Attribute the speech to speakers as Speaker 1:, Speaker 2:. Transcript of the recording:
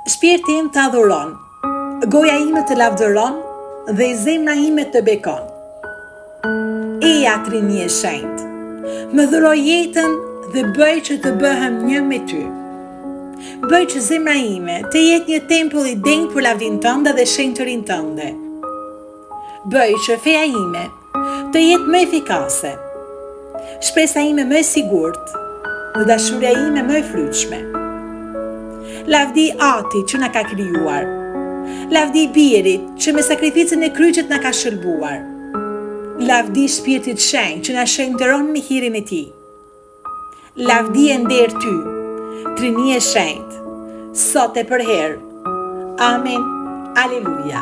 Speaker 1: Shpirti im të adhuron, goja ime të lavdëron dhe zemra ime të bekon. Eja Trini e Shenjtë, më dhuroj jetën dhe bëj që të bëhem një me ty. Bëj që zemra ime të jetë një tempull i denjë për lavdin tënde dhe shenjtërin tënde. Bëj që feja ime të jetë më efikase, shpresa ime më e sigurt dhe dashuria ime më e fryqshme. Lavdi Atit që na ka krijuar, lavdi Birit që me sakrificën e kryqit na ka shëlbuar, lavdi Shpirtit Shenjtë që na shenjtëron me hirin e tij. Lavdi e nder ty, Trini e Shenjtë, sot e për herë. Amen. Aleluja.